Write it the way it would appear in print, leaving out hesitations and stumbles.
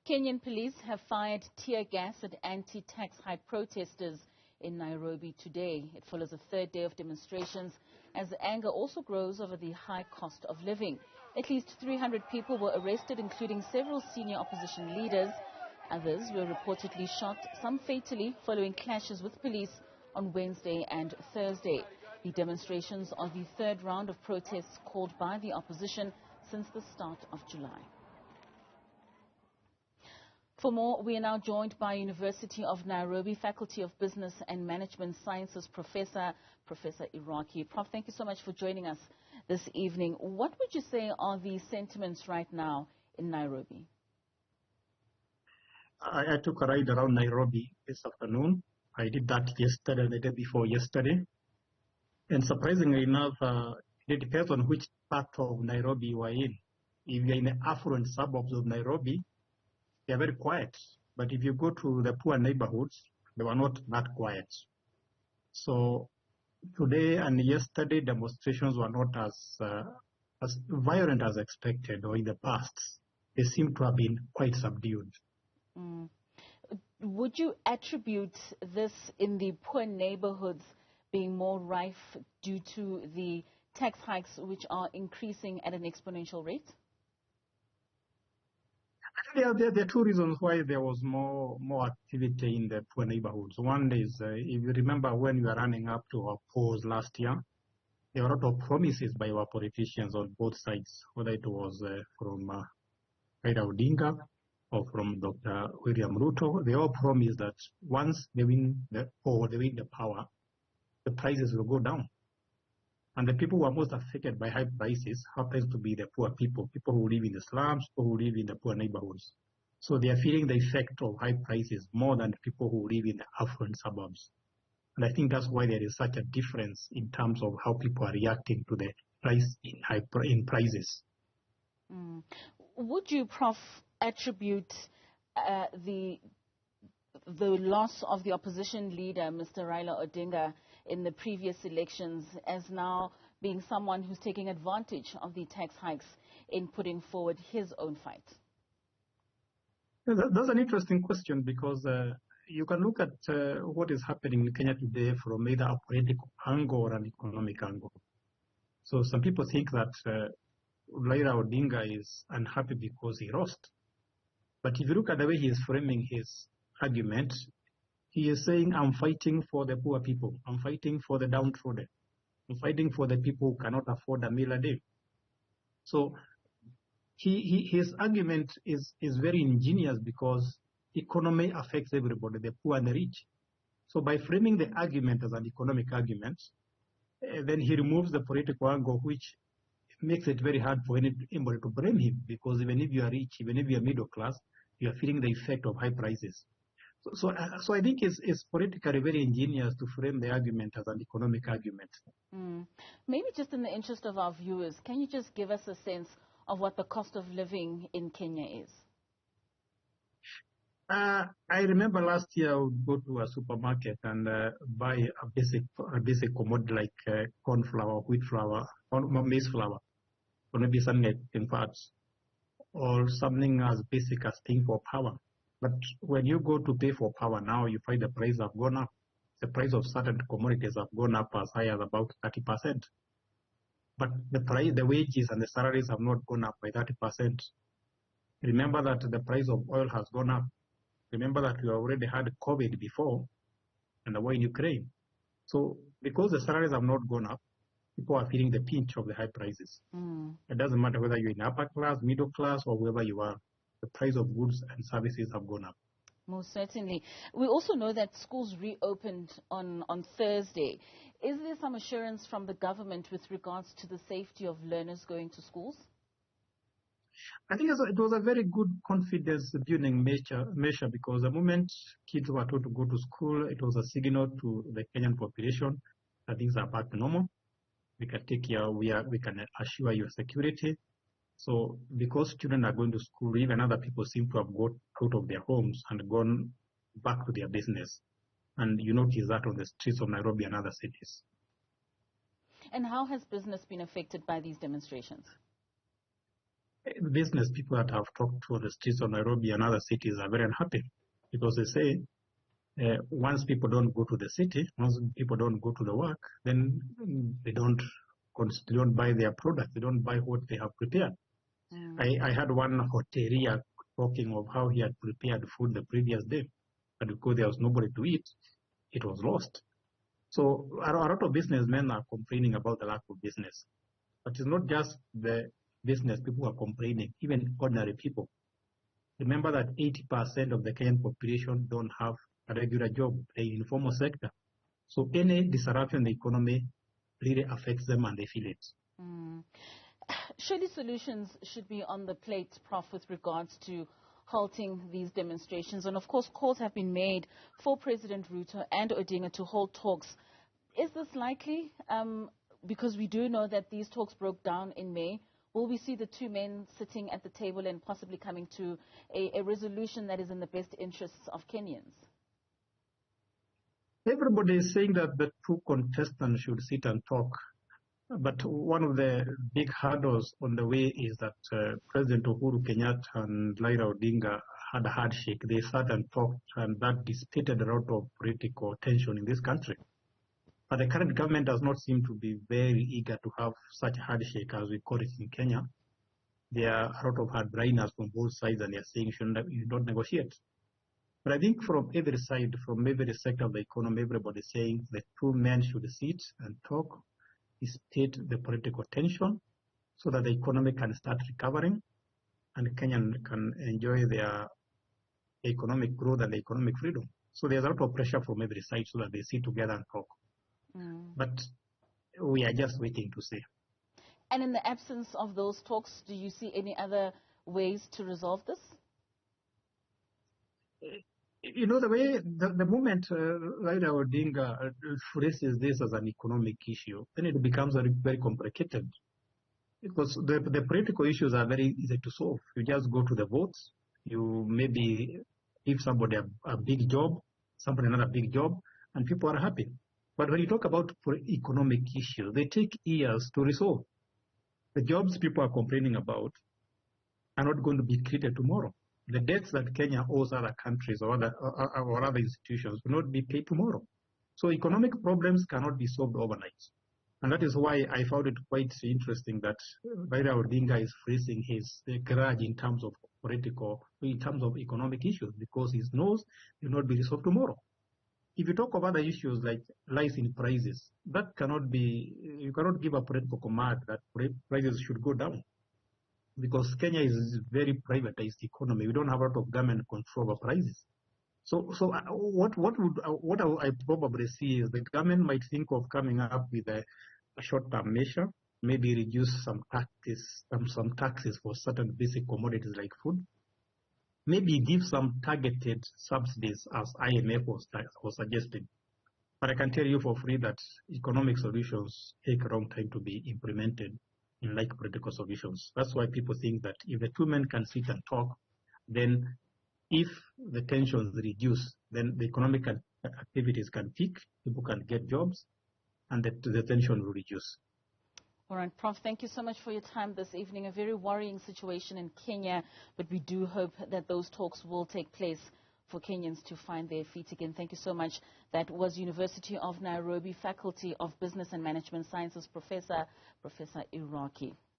Kenyan police have fired tear gas at anti-tax hike protesters in Nairobi today. It follows a third day of demonstrations as the anger also grows over the high cost of living. At least 300 people were arrested, including several senior opposition leaders. Others were reportedly shot, some fatally, following clashes with police on Wednesday and Thursday. The demonstrations are the third round of protests called by the opposition since the start of July. For more, we are now joined by University of Nairobi Faculty of Business and Management Sciences Professor Iraki. Prof, thank you so much for joining us this evening. What would you say are the sentiments right now in Nairobi? I took a ride around Nairobi this afternoon. I did that yesterday and the day before yesterday. And surprisingly enough, it depends on which part of Nairobi you are in. If you're in the affluent suburbs of Nairobi, they are very quiet. But if you go to the poor neighborhoods, they were not that quiet. So today and yesterday, demonstrations were not as violent as expected or in the past. They seem to have been quite subdued. Mm. Would you attribute this in the poor neighborhoods being more rife due to the tax hikes which are increasing at an exponential rate? There are two reasons why there was more activity in the poor neighborhoods. One is, if you remember when we were running up to our polls last year, there were a lot of promises by our politicians on both sides, whether it was from Raila Odinga or from Dr. William Ruto. They all promised that once they win the power, the prices will go down. And the people who are most affected by high prices happens to be the poor people who live in the slums, people who live in the poor neighborhoods. So they are feeling the effect of high prices more than the people who live in the affluent suburbs. And I think that's why there is such a difference in terms of how people are reacting to the rise in prices. Mm. Would you, Prof, attribute the loss of the opposition leader, Mr. Raila Odinga, in the previous elections as now being someone who's taking advantage of the tax hikes in putting forward his own fight? That's an interesting question because you can look at what is happening in Kenya today from either a political angle or an economic angle. So some people think that Raila Odinga is unhappy because he lost. But if you look at the way he is framing his argument, he is saying, I'm fighting for the poor people. I'm fighting for the downtrodden. I'm fighting for the people who cannot afford a meal a day. So his argument is very ingenious because economy affects everybody, the poor and the rich. So by framing the argument as an economic argument, then he removes the political angle, which makes it very hard for anybody to blame him, because even if you are rich, even if you are middle class, you are feeling the effect of high prices. So I think it's politically very ingenious to frame the argument as an economic argument. Mm. Maybe just in the interest of our viewers, can you just give us a sense of what the cost of living in Kenya is? I remember last year I would go to a supermarket and buy a basic commodity like corn flour, wheat flour, or maize flour, or maybe something like in parts, or something as basic as paying for power. But when you go to pay for power now, you find the price have gone up. The price of certain commodities have gone up as high as about 30%. But the wages and the salaries have not gone up by 30%. Remember that the price of oil has gone up. Remember that we already had COVID before and the war in Ukraine. So because the salaries have not gone up, people are feeling the pinch of the high prices. Mm. It doesn't matter whether you're in upper class, middle class, or wherever you are. The price of goods and services have gone up. Most certainly. We also know that schools reopened on Thursday. Is there some assurance from the government with regards to the safety of learners going to schools? I think it was a very good confidence-building measure because the moment kids were told to go to school, it was a signal to the Kenyan population that things are back to normal. We can take care, we can assure your security. So because children are going to school, even other people seem to have got out of their homes and gone back to their business. And you notice that on the streets of Nairobi and other cities. And how has business been affected by these demonstrations? business people that have talked to the streets of Nairobi and other cities are very unhappy because they say once people don't go to the city, once people don't go to the work, then they don't buy their products, they don't buy what they have prepared. I had one hotelier talking of how he had prepared food the previous day, but because there was nobody to eat, it was lost. So a lot of businessmen are complaining about the lack of business. But it's not just the business people who are complaining, even ordinary people. Remember that 80% of the Kenyan population don't have a regular job, the informal sector. So any disruption in the economy really affects them and they feel it. Surely solutions should be on the plate, Prof, with regards to halting these demonstrations. And of course, calls have been made for President Ruto and Odinga to hold talks. Is this likely? Because we do know that these talks broke down in May. Will we see the two men sitting at the table and possibly coming to a resolution that is in the best interests of Kenyans? Everybody is saying that the two contestants should sit and talk. But one of the big hurdles on the way is that President Uhuru Kenyatta and Raila Odinga had a handshake. They sat and talked, and that dissipated a lot of political tension in this country. But the current government does not seem to be very eager to have such a handshake, as we call it in Kenya. There are a lot of hardliners from both sides, and they are saying you don't negotiate. But I think from every side, from every sector of the economy, everybody is saying the two men should sit and talk, dissipate the political tension, so that the economy can start recovering, and Kenya can enjoy their economic growth and economic freedom. So there's a lot of pressure from every side so that they sit together and talk. But we are just waiting to see. And in the absence of those talks, do you see any other ways to resolve this? You know, the moment Raila Odinga phrases this as an economic issue, then it becomes very, very complicated. Because the political issues are very easy to solve. You just go to the votes, you maybe give somebody a big job, somebody another big job, and people are happy. But when you talk about economic issues, they take years to resolve. The jobs people are complaining about are not going to be created tomorrow. The debts that Kenya owes other countries or other institutions will not be paid tomorrow. So economic problems cannot be solved overnight. And that is why I found it quite interesting that Raila Odinga is phrasing his grudge in terms of economic issues, because he knows they will not be resolved tomorrow. If you talk of other issues like rise in prices, that cannot be, you cannot give a political command that prices should go down, because Kenya is a very privatized economy. We don't have a lot of government control over prices. So what I probably see is the government might think of coming up with a short-term measure, maybe reduce some taxes for certain basic commodities like food, maybe give some targeted subsidies as IMF was suggesting. But I can tell you for free that economic solutions take a long time to be implemented in like political solutions. That's why people think that if the two men can sit and talk, then if the tensions reduce, then the economic activities can peak, people can get jobs, and the tension will reduce. All right, Prof, thank you so much for your time this evening. A very worrying situation in Kenya, but we do hope that those talks will take place for Kenyans to find their feet again. Thank you so much. That was University of Nairobi Faculty of Business and Management Sciences Professor Iraki.